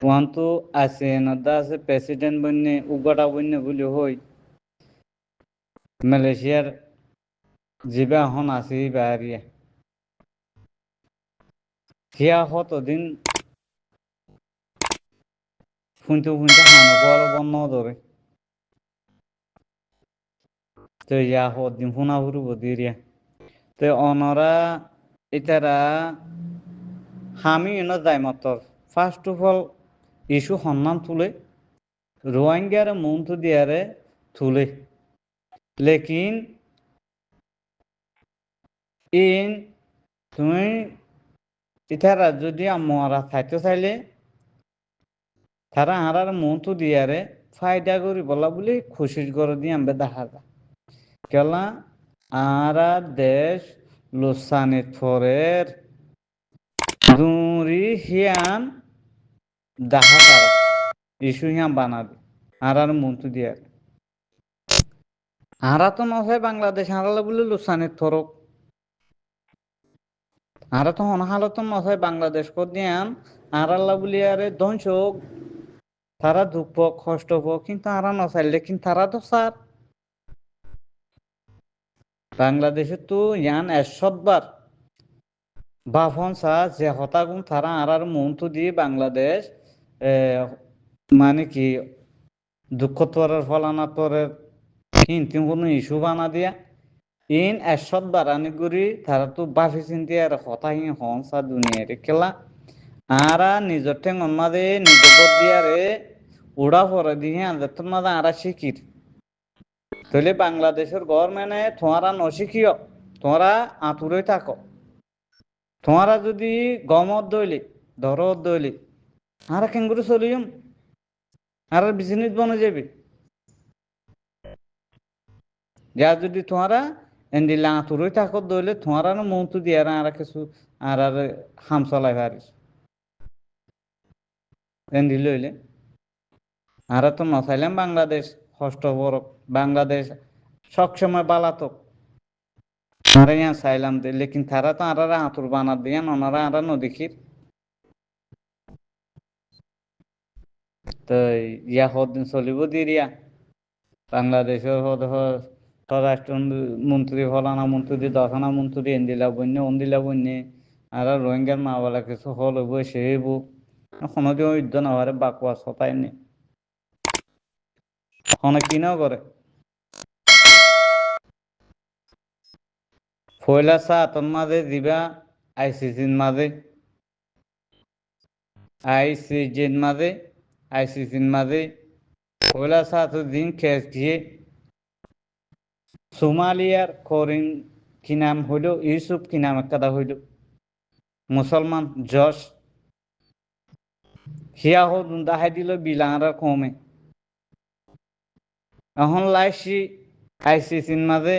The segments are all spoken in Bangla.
ওয়ান তো আছে নাদা আছে প্রেসিডেন্ট বন্যে উগাটা বন্যে বলি হই মালয়েশিয়ার জিবা হন আছে বাহারিয়া হিয়া হতদিন ফুনতে ফুনতে হানো বল বন্ধ ধরে তো ইয়া হদিন ফুনা ফুরু বদিরিয়া তো অনরা ইতারা হামি এনে যায় মাত্র ফার্স্ট অফ অল ইস্যু সন্ধান তুলে রোহিঙ্গার মন্তু দিয়ারে তুলে লেকিন ইন তুমি ইতারা যদি আমরা থাকতে চাইলে তারা আর মন্তু দিয়ারে ফায়দা করি বলা বলে খুশি করে দিয়ে আমরা দেখা যায় কেলা আরা দেশ লোসানে থরের দুরি হিয়ান দেখা তারা ইস্যু হিয়ান বানাবে আর মন্তু দিয়ারে আরা তো নয় বাংলাদেশ হারালে বলে লোসানে থরক আরা তো হনহালত নয় বাংলাদেশ কর দিয়ান আরাল্লা বলি আরে ধ্বংস তারা দুঃখ কষ্ট হোক কিন্তু আরা নচাইলে কিন্তু তারা তো স্যার বাংলাদেশে তো ইয়ান একশতবার বাফন সা যে হতাগুন তারা আর মন্তু দিয়ে বাংলাদেশ মানে কি দুঃখ তরের ফলানা তরের কিন্তু কোনো ইস্যু বানা দিয়া ইন একশতবার আনি করি তারা তো বাফি চিন্তি আর হতাহি হন সা দুনিয়ার খেলা আরা নিজের ঠেং অন্মাদে নিজের দিয়ারে উড়া পরে দিয়ে আনলে তোমাদের আরা শিখির তাহলে বাংলাদেশের গভর্নমেন্টে তোমারা নশিখিও তোমরা আতুরে থাকো তোমরা যদি গমত দইলে ধরত দইলে আর কেঙ্গুরু চলিম আর বিজনেস বনে যাবে যা যদি তোমরা এন্ডিলা আতুরে থাকো দইলে তোমরা মন্তু দিয়ে আর কিছু আর হাম চলাই পারিস এন্ডি লইলে আর তো নচাইলাম বাংলাদেশ হষ্ট বরফ বাংলাদেশ সবসময় বালাতক আরে ইয়া চাইলাম দে লেকিন তারা তো আর আতুর বানা দিয়ে ওনারা আর নদেখির তো ইয়া হদিন চলিব দিরিয়া বাংলাদেশের স্বরাষ্ট্র মন্ত্রী ফলানা মন্ত্রী দশানা মন্ত্রী এন্দিলা বন্যে আর রোহিঙ্গার মা বলা কিছু হল হইব সে হইব সনদীয় যুদ্ধ না হওয়ারে বাকুয়া সতাই নে সনে কিনাও করে ফয়লা চা আতন মাঝে দিবা আইসিসির মাঝে আইসিসির মাঝে ফয়লা চা তো দিন খেস দিয়ে সোমালিয়ার করিন কি নাম হইল ইউসুফ কি নাম একটা হইল মুসলমান জশ হিয়া হো দাহাই দিল বিলাংরা কমে এখন লাইসি আইসিসির মাঝে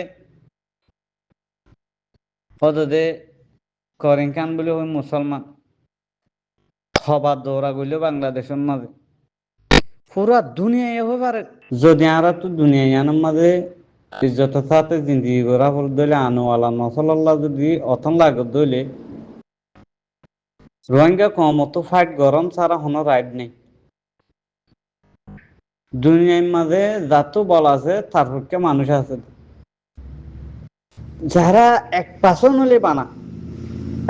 পদদে করিন খান বলে ওই মুসলমান খবর দৌড়া গইল বাংলাদেশের মাঝে পুরা দুনিয়ায় হয়ে পারে যদি আর তো দুনিয়ার মাঝে ইজ্জত সাথে জিন্দগি করা হল দলে আনোয়ালা নসল্লাহ যদি অথন লাগত দলে রোহিঙ্গা কমতো ফাইট গরম ছাড়া হনো রাইট নেই দুনিয়ার মাঝে যাতো বল আছে তার পক্ষে মানুষ আছে যারা 1% হলে বানা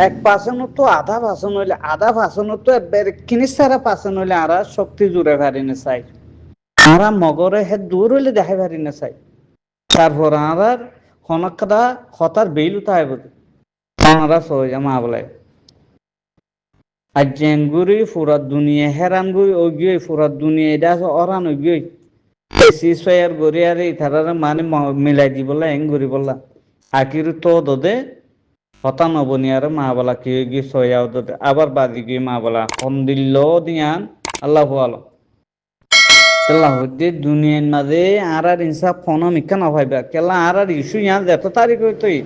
1% তো আধা ভাষণ তো কিনিস সারা পার্সেন্ট হলে আর শক্তি জুড়ে পারি না চাই আর মগরে হে দূর হইলে দেখাই পারি না চাই তারপর আর হনকদা হতার বেইল উঠাই বলে ওনারা সহজে মা বলে আর জেনগুড়ি ফুরা দুনিয়া হেরান গুড়ি ওগিয়ে ফুরা দুনিয়া এটা অরান ওগিয়ে সিজ ফায়ার গড়ি আর ইথারার মানে মিলাই দি বললা এং গড়ি বললা আকির তো দদে হতা নবনি আর মা বলা কি গিয়ে সয়াও দদে আবার বাদি গিয়ে মা বলা হন দিল্ল দিয়ান আল্লাহ আলো আল্লাহ দে দুনিয়ার মাঝে আর ইনসাফ ফোন মিকা না ভাইবা কেলা আর ইস্যু ইয়ান যত তারিখ হইতই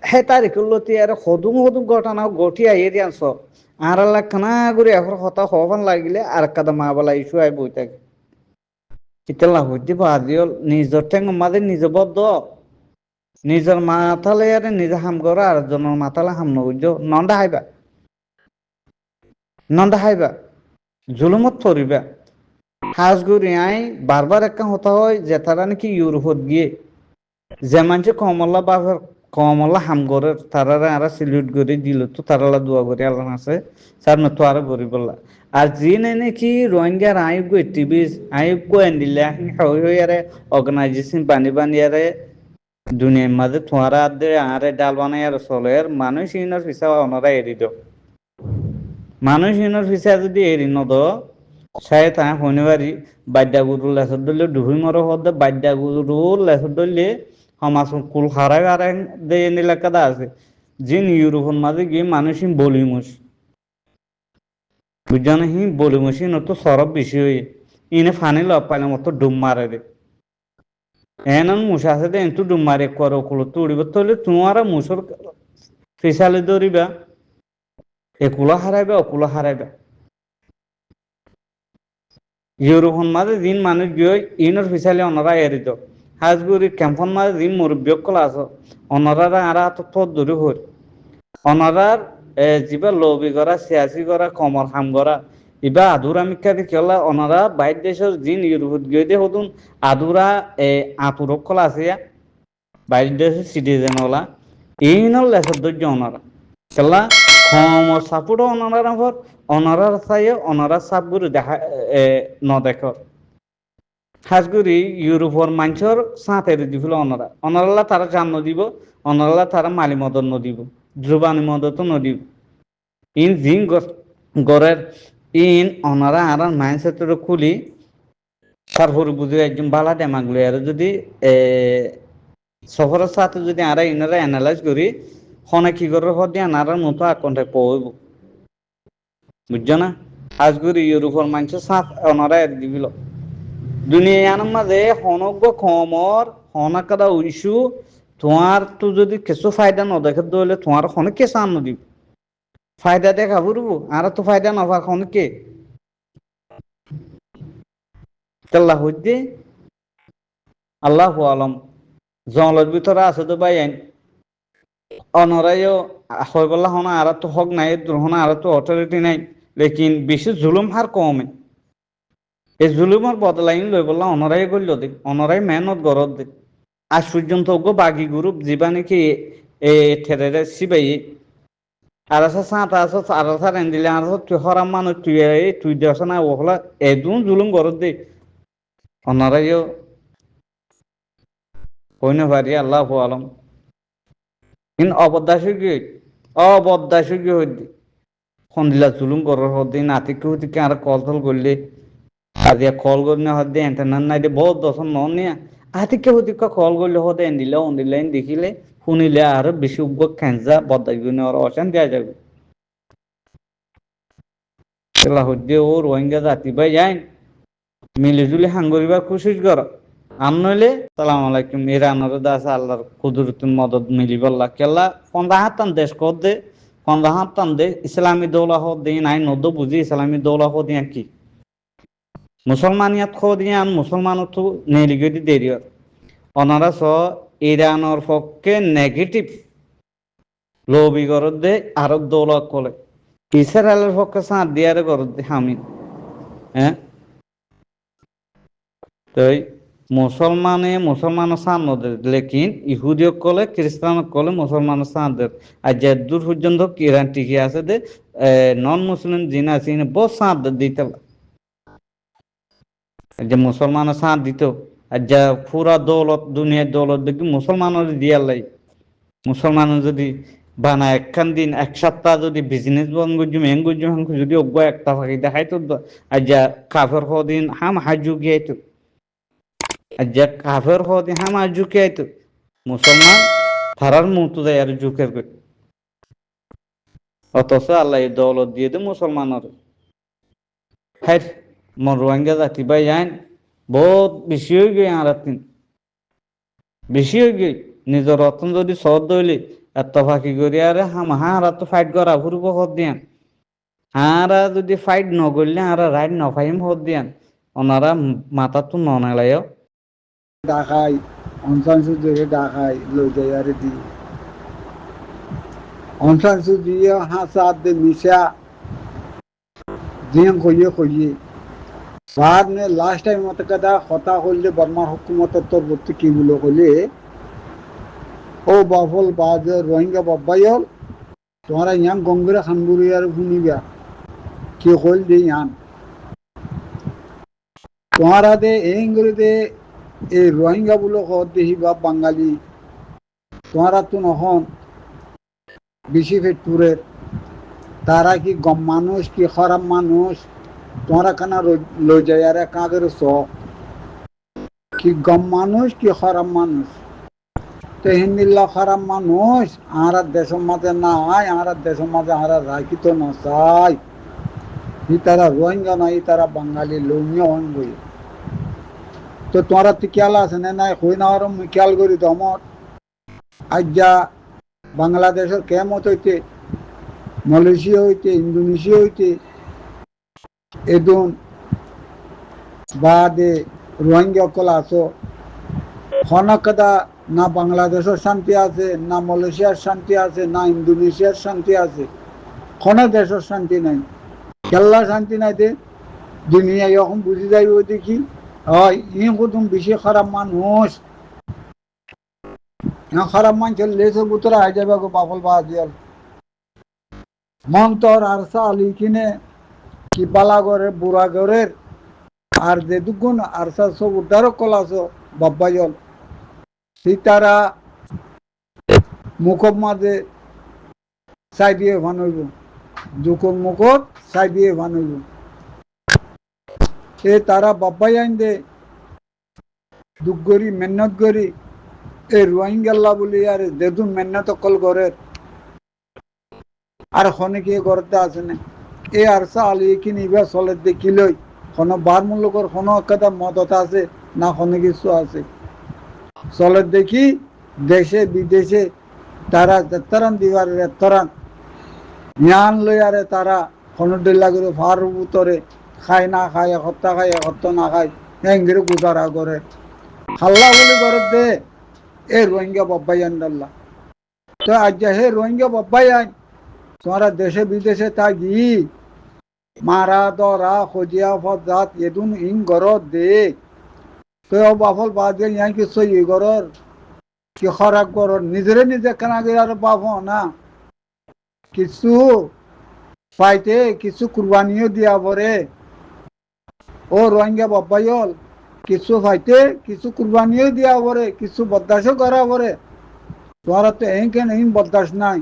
হে তারিখ লতি আর হদুম ঘটনা গঠি আইয়ে দিয়ানছ আর লাখানা করে এখন হতা হবান লাগিলে আর কাদা মা বলা ইস্যু আই বই থাকে ইতাল্লাহ হইতে বাদিও নিজর ঠেং মাঝে নিজ বদ্ধ নিজের মাথালে আর নিজে হাম করো আর জনের মাথালে হাম নবুঝ নন্দা হাইবা জুলুমত পড়িবা হাজগুড়ি আই বারবার একটা হতা হয় যে তারা নাকি ইউরোপত গিয়ে যে মানুষ কমলা বাজার কমলা হাম করে তারা আর সিলিউট করে দিল তো তারা দোয়া করে আল্লাহ আছে স্যার তো আরো গরিব বললা আর যি নাকি রোহিঙ্গার আয়োগ্য টিভি আয়োগ্য এন্ডিলে হই আরে অর্গানাইজেশন বানি বানি আরে দুনিয়ার মাঝে তোমারা আরে ডাল বানাই আর চলে আর মানুষ ইনোর পিছা ওনারা এরি দাও মানুষ ইনোর পিছা যদি এরি নদ সায় তা শনিবারি বাদ্যা গুরু লেসর দলীয় ডুবি মর হদ বাদ্যা গুরু লেসর দলীয় সমাজ কুল হারাই হারাই দিয়ে এলাকাটা আছে যিনি ইউরোপের মাঝে গিয়ে মানুষ বলিমুস বুঝানো হি বলিমুস তো সরব বেশি হয়ে ইনে ফানি লব পাইলে মতো ডুব মারে দে এনন মুসা আছে দে এন্তু ডুব মারে করো কুলো তুড়িব তলে তোমারা মুসর ফিসালে ধরিবা একুলো হারাইবে অকুলো হারাইবে ইউরোপের মাঝে দিন মানুষ গিয়ে ইনর ফিসালে অনরা এরিত হাজগুড়ি ক্যাম্পন মাঝে দিন মুরব্বী কল আস অনরা আর তো দূরে হর অনরার যিবা লবি করা সিয়াসি করা কমর হাম করা ইবা আধুরা মিক্ষা দেখলা অনরা বাইর দেশের দিন ইউরোপত গিয়ে দে হতুন আধুরা আতুরক কল আছে বাইর দেশের সিটিজেন ওলা এই নল লেসর ধৈর্য অনরা কেলা কমর সাপুড়ো অনরার পর অনরার চাইয়ে অনরার সাপগুলো দেখা ন দেখ হাজগুড়ি ইউরোপর মানুষের সাঁত এরি দিছিল অনরা অনরালা তারা জান নদিব অনরালা তারা মালি মদত নদিব জুবানি মদত নদিব ইন জিন গড়ের ইন অনরা আর মাইন্ডসেটের খুলি তারপর বুঝে একজন বালা ডেমাগুলি আর যদি সফরের সাথে যদি আর ইনারা অ্যানালাইজ করি হনে কি করে হদি আনারা মতো আকন্ঠে পড়ব বুঝছো না আজগুরি ইউরোপের মানুষের সাথ অনরা এর দিবিল দুনিয়ার মাঝে হনজ্ঞ কমর হনাকাদা উইসু তোমার তো যদি কিছু ফায়দা ন দেখে দলে তোমার হনে কে সান দিব ফায়দা দেখা বুড়বো আর তো ফায়দা নফার হনে কে আল্লাহ হইতে আল্লাহ আলম জঙ্গলের ভিতরে আছে তো ভাই আইন অনরাইও হয়ে বললা হনা আর তো হক নাই হনা আর তো অথরিটি নাই লেকিন বেশি জুলুম হার কমে এই জুলুমের বদলাইন লই বললা অনরাই করল দে অনরাই মেহনত গরত দে আজ পর্যন্ত বাগি গ্রুপ যিবা নাকি এ ঠেরে সিবাই আর আছে সাঁত আছে আর আছে রেন্দিলে আর তুই হরাম মানুষ তুই দেশ না ওহলা এদুন জুলুম গরত দে অনরাইও হইনে পারি আল্লাহ আলম ইন অবদাসী হইদি সন্দিলা জুলুম গরর হদি নাতিকে হতিকে আর কল থল করলে আজিয়া কল করলে হদে এন্টারনার নাই দে বহুত দশন নন নিয়া আতিকে হতিকে কল করলে হদে এন্দিলে অন্দিলাইন দেখিলে শুনিলে আর বেশি উগ্র খেঞ্জা বদাই গুনে আর অশান দেয়া যাবে এলা হদ্দে ও রোহিঙ্গা জাতি ভাই যাইন মিলিজুলি হাঙ্গরিবার কোশিশ কর আর নইলে সালাম আলাইকুম ইরানের দাস আল্লাহর কুদরতুন মদদ মিলিবাল্লা কেলা পন্দা হাতান দেশ কর দে পন্দা হাতান দে ইসলামী দৌলা হদ দিন আই নদ্দ বুঝি ইসলামী দৌলা হদ দিয়া কি মুসলমানিয়াত খ দিয়া মুসলমান তো নেলিগদি দেরি অনারা স ইরানের পক্ষে নেগেটিভ লবি করত দে আরব দৌলত কলে ইসরায়েলের পক্ষে সাঁত দিয়ারে করত দে হামিন হ্যাঁ তাই মুসলমান সান নদে লেকিন ইহুদিও কলে খ্রিস্টান কলে মুসলমান সান দে আর যে দূর পর্যন্ত ইরান টিকে আছে দে নন মুসলিম জিন আছে বহু সাঁত দিতে যে মুসলমান সাঁত দিত আর যা পুরা দৌলত দুনিয়ার দৌলত দেখি মুসলমানের দিয়ার লাই মুসলমান যদি বানা একখান দিন এক সপ্তাহ যদি বিজনেস বন গুজুম এং গুজুম যদি অজ্ঞ একটা ফাঁকি দেখাই তো আর যা কাফের দিন হাম হাজু গিয়াইতো আর যা কাফের হদি হাম আর ঝুঁকে আইতো মুসলমান তারার মতো দেয় আর ঝুঁকের করে অথচ আল্লাহ দৌলত দিয়ে দে মুসলমানের হ্যাঁ মন রোহিঙ্গা জাতি ভাই যাইন বহুত বেশি হয়ে গিয়ে আর বেশি হয়ে গিয়ে নিজের রতন যদি সদ দইলে এত ফাঁকি করি আরে হারা তো ফাইট করা ফুরব হদ দিয়ান হারা যদি ফাইট নগরলে হারা রাইট নফাইম হদ দিয়ান ওনারা মাথা তো ননালায় ঢাকায় অনশন সুযোগে ঢাকায় লই যাই আর দি অনশন সুযোগে হাসাত দে মিশা জিং কইয়ে बाद में लास्ट टाइम मत कदा खता করলে বর্মার হুকুমতের তরফ কি বলে কইলে ও বাফল বাদ রোহিঙ্গা বাবাইল তোমরা ইয়াং গঙ্গরে খানগুরি আর শুনিবা কি কইল দি ইয়ান তোমরা দে ইংরেজিতে এই রোহিঙ্গা বলে কত দেহিবা বাঙালি তোমরা তো নখন বেশি ফেটপুরের তারা কি গম মানুষ কি খারাপ মানুষ তোমরা কানা লই যায় আর কাগের সব কি গম মানুষ কি খারাপ মানুষ তো হিন্দিল্লা খারাপ মানুষ আর দেশের মাঝে নাই আর দেশের মাঝে আর রাখি তো না চাই ই তারা রোহিঙ্গা নাই তারা বাঙালি লৌমিয়া হন বই তো তোমরা তো খেয়াল আছে না নাই হই না আর খেয়াল করি তো আমার আজ যা বাংলাদেশের কেমত হইতে মালয়েশিয়া হইতে ইন্দোনেশিয়া হইতে এদন বাদে রোহিঙ্গা কল আসো হনকদা না বাংলাদেশের শান্তি আছে না মালয়েশিয়ার শান্তি আছে না ইন্দোনেশিয়ার শান্তি আছে কোন দেশের শান্তি নাই কেল্লা শান্তি নাই তে দুনিয়া এখন বুঝে যাইব দেখি হয় ই কুতুম বেশি খারাপ মানুষ খারাপ মানুষের লেসের ভিতরে আই যাবে গো বাফল বাজিয়াল মন্তর আর সালি কিনে কি বালা করে বুড়া ঘরের আর যে দুগুণ আর সব উদ্ধার কলাছো বাব্বাইল সীতারা মুখব মাঝে চাই দিয়ে ভানইব দুকুর মুখত চাই দিয়ে ভানইব এ তারা বাব্বাই আইন দে দুঃখ করি মেহনত করি এই রোহিঙ্গাল্লা বলি আর দেদুন মেহনত কল করে আর খনিকে করতে আসে না এ আর সালি কিনি বা চলে দেখিলই কোনো বার মূল্যকর কোনো একটা মদত আছে না কোনো কিছু আছে চলে দেখি দেশে বিদেশে তারা তেতরান দিবার তেতরান জ্ঞান লই আরে তারা কোনো ডিল্লা করে ফার উতরে খায় না খায় হত্যা না খায় এঙ্গিরে গুজারা করে হাল্লা বলে করে দে এ রোহিঙ্গা বাব্বাই আন্দাল্লা তো আজ হে রোহিঙ্গা বাব্বাই আইন তোমরা দেশে বিদেশে থাকি মারা দরা খোঁজিয়া ফজাত এদুন ইন গরত দে তো বাফল বাদে ইয়াই কিছু ই গরর কি খরাক গরর নিজেরে নিজে কেনা গিয়ে আর বাপ না কিছু পাইতে কিছু কুরবানিও দিয়া পরে ও রোহিঙ্গা বাব্বাইল কিছু পাইতে কিছু কুরবানিও দিয়া পরে কিছু বদাসও করা পরে তোমরা তো কেন বদাস নাই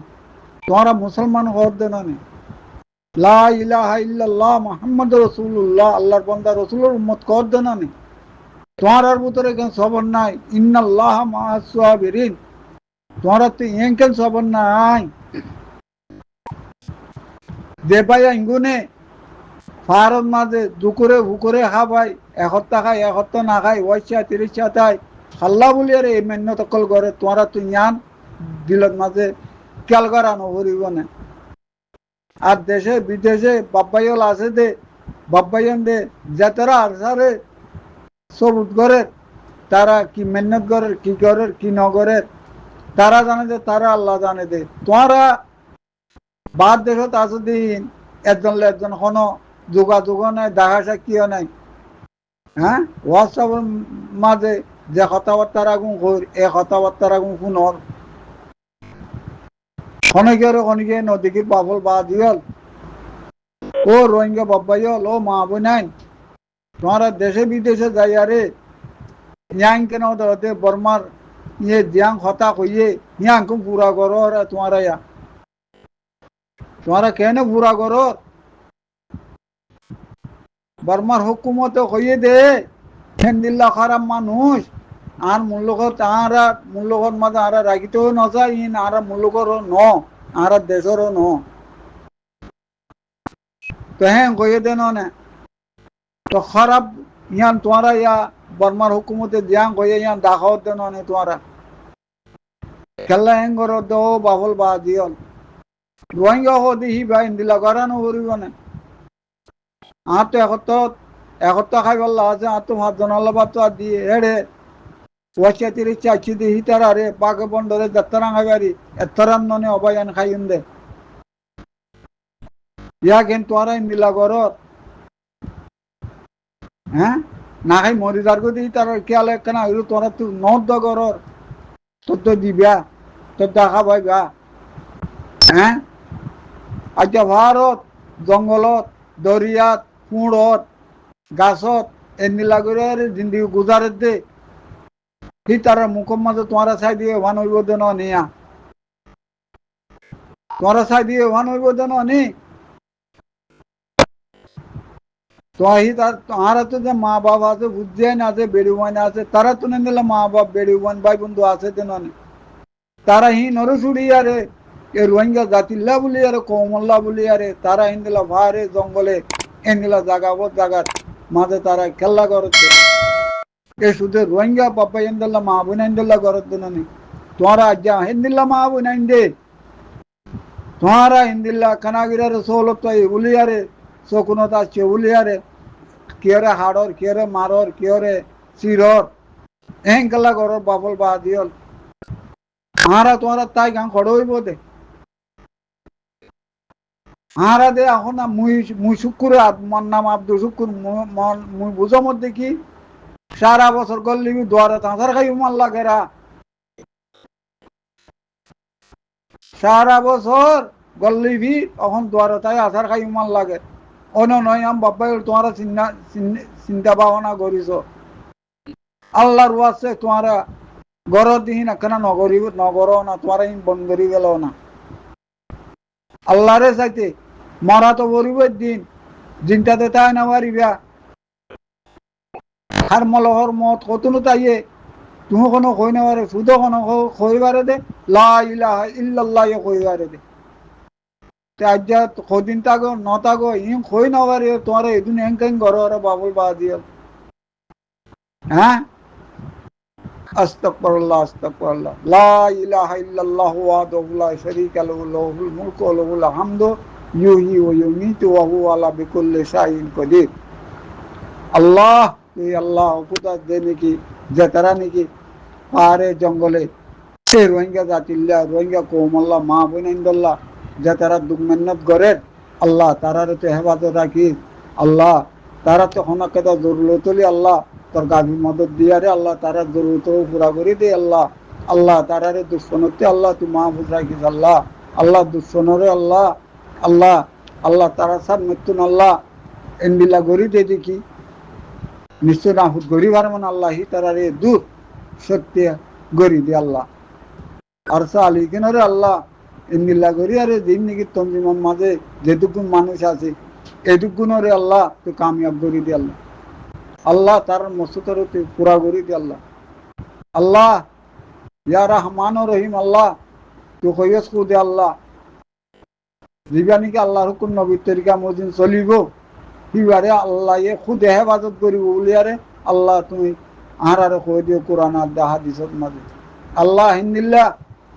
তোমরা মুসলমান হওয়ার দেন লা ইলাহা ইল্লাল্লাহ মুহাম্মদ রাসূলুল্লাহ আল্লাহর বান্দা রাসূলের উম্মত কর দেন তোমার ভিতরে কেন সবর নাই ইন্নাল্লাহ মাআস সাবিরিন তোমরা তো কেন সবর নাই যে ভাই ইঙ্গুনে ফারত মাঝে দুকুরে ভুকুরে খাবাই এসপ্তাহ খাই এসপ্তাহ না খাই ওয়াইসা 30 তাই হাল্লা বলি আরে এই মেন্য তকল করে তোমরা তো জ্ঞান দিলত মাঝে খেয়াল করা নকরিব না আর দেশে বিদেশে বাব্বাইল আছে দে বাব্বাইন দে যাতারা আসারে সবুত করে তারা কি মেহনত করে কি করে কি নগরে তারা জানে যে তারা আল্লাহ জানে দে তোমরা বাদ দেশত আছো দিন একজন কোনো যোগাযোগ নাই দেখা সাক্ষীও নাই হ্যাঁ হোয়াটসঅ্যাপের মাঝে যে কথাবার্তার আগুন কর এই কথাবার্তার আগুন শুনর খনিকে নদীকে বাবল বা দিল ও রোহিঙ্গা বাব্বাইল ও মা বোনাইন তোমরা দেশে বিদেশে যাই আরে ইয়াং কেন দে বর্মার ইয়ে জিয়াং হতা কইয়ে ইয়াংকে পুরা করো তোমরা ইয়া তোমরা কেন পুরা করো বর্মার হুকুমতে কইয়ে দে হেন্দিল্লা খারাপ মানুষ আর মূল্যকর তাহারা মূল্যকর মাঝে আরা রাখিতেও নজাই ইন আর মূল্যকরও ন আর দেশেরও ন তো হ্যাঁ কইয়ে দেন না তো খারাপ ইয়ান তোমরা ইয়া বর্মার হুকুমতে জিয়াং কইয়ে ইয়ান দেখাও দেন না তোমরা খেলা হেং করো দো বাবল বা দিয়ল রোহিঙ্গা হো দিহি ভাই ইন্দিলা করানো করিব না আর তো একত্র খাই বললা আছে আর তো ভাত জনাল্লা তো আর দিয়ে হেড়ে ওয়াশা 30 চাইছি দিহি তারা রে পাকে বন্ধরে যাত্রা খাইবারি এতরান ননে অবায়ান খাইন দে ইয়া কেন তোরা ইন্দিলা করত হ্যাঁ না খাই মরি যার গতি তার খেয়াল একখানা হইল তোরা তো নর্দ গরর তোর তো দিবা তোর দেখা পাইবা হ্যাঁ আচ্ছা ভারত জঙ্গলত দরিয়াত কুঁড়ত গাছত এনিলা করে জিন্দিগি গুজারের দে সি তারা মুখের মাঝে তোমারা চাই দিয়ে ভান হইব দেন নিয়া তোমারা চাই দিয়ে ভান হইব দেন নি তারা তো যে মা বাবা আছে বুঝছে না আছে বেড়ুবান আছে তারা তো নেই দিলে মা বাপ বেড়ুবান ভাই বন্ধু আছে দেন তারা হি নরসুড়ি আরে এ রোহিঙ্গা জাতিল্লা বলি আরে কৌমল্লা বলি আরে তারা হিন্দিলা ভারে জঙ্গলে এনিলা জাগাবত জাগাত মাঝে তারা খেলা করছে এ শুধু রোহিঙ্গা বাবা হিন্দিল্লা মা বোন হিন্দিল্লা করত দেন তোমারা আজ্ঞা হিন্দিল্লা মা বোন হিন্দে তোমারা হিন্দিল্লা খানাগিরারে সহলত বলি আরে শকুনত আসছে বলি আরে কিয়রে হাড়র কিয়রে মারর কিয়রে চিরর এহেন খেলা করর বাবল বা দিয়ল আরা তোমারা তাই গান খড় হইব দে আরা দে এখন মুই শুক্কুর মন নাম আব্দুল শুক্কুর মুই বুঝো মধ্যে কি সারা বছর গল্লি দুয়ারে তাঁতার খাই উমার লাগেরা সারা বছর গল্লিবি এখন দুয়ারে তাই আধার খাই উমার লাগে অন নয় আম বাবা তোমারা চিন্তা ভাবনা করিস আল্লাহর ওয়াসে তোমারা গড় দিহি না কেন নগর না তোমারা বন করি গেল না আল্লাহরে চাইতে মরা তো বরিবের দিন দিনটাতে তাই না পারিবা আর মলহর মত কতনো তাইয়ে তুমি কোনো কই না পারে শুধু কোনো কইবারে দে লা ইলাহা ইল্লাল্লাহ কইবারে দে আজ কদিন তাগো ন তাগো ইম কই না পারে তোমার এদিন এঙ্কাইন ঘর আর বাবুল বা দিও হ্যাঁ আস্তাগফিরুল্লাহ আস্তাগফিরুল্লাহ লা ইলাহা ইল্লাল্লাহু ওয়াহদাহু লা শারীকা লাহু লাহুল মুলকু ওয়া লাহুল হামদু ইউহয়ী ওয়া ইউমীতু ওয়া হুয়া আলা বিকুল্লি শাইইন কাদির আল্লাহ তুই আল্লাহ খুদা দে নাকি যে তারা নাকি পাহাড়ে জঙ্গলে রোহিঙ্গা জাতিল্লা রোহিঙ্গা কৌমল্লা মা বোনাইন্দল্লাহ যে তারা দুঃখ মেহনত করে আল্লাহ তারারে তো হেফাজত রাখি আল্লাহ তারা তো হনাকেদা জরুরত হলি আল্লাহ তোর গাভী মদত দিয়ারে আল্লাহ তারা জরুরত পুরা করে দে আল্লাহ আল্লাহ তারারে দুঃসনতে আল্লাহ তুই মাহফুজ রাখিস আল্লাহ আল্লাহ দুঃসনরে আল্লাহ আল্লাহ আল্লাহ তারা সার মৃত্যুন আল্লাহ এন্ডিলা গড়ি দে দেখি নিশ্চয় নাহুদ গড়ি পারবেন আল্লাহ হি তারারে দূর সত্য গড়ি দে আল্লাহ আর আলী কেনরে আল্লাহ এন্ডিলা গড়ি আরে দিন নাকি তঞ্জিমন মাঝে যেটুকুন মানুষ আছে এটুকুনরে আল্লাহ তুই কামিয়াব গড়ি দে আল্লাহ আল্লাহ তার মসুতর তুই পুরা গড়ি দে আল্লাহ আল্লাহ ইয়া রহমান রহিম আল্লাহ তুই কইস কু দে আল্লাহ জীবানীকে আল্লাহর হুকুম নবীর তরিকা মদিন চলিব হিবারে আল্লাহ এ খুদে হেফাজত করিব বলিয়ারে আল্লাহ তুমি আহারে কই দিও কোরআন আর হাদিসত মাঝে আল্লাহ হিন্দিল্লা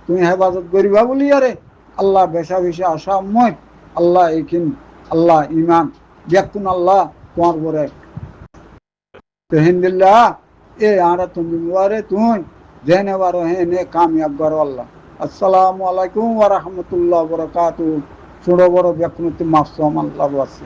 তুমি হেফাজত করিবা বলিয়ারে আল্লাহ বেশা বেশি আশা মই আল্লাহ এইখিন আল্লাহ ইমান দেখুন আল্লাহ তোমার পরে তো হিন্দিল্লা এ আরা তুমি মুয়ারে তুই জেনে বারো হে নে কামিয়াব করো আল্লাহ আসসালামু আলাইকুম ওয়া রাহমাতুল্লাহি ওয়া বারাকাতুহু ছোট বড় ব্যক্তি মাসুম আল্লাহ আছে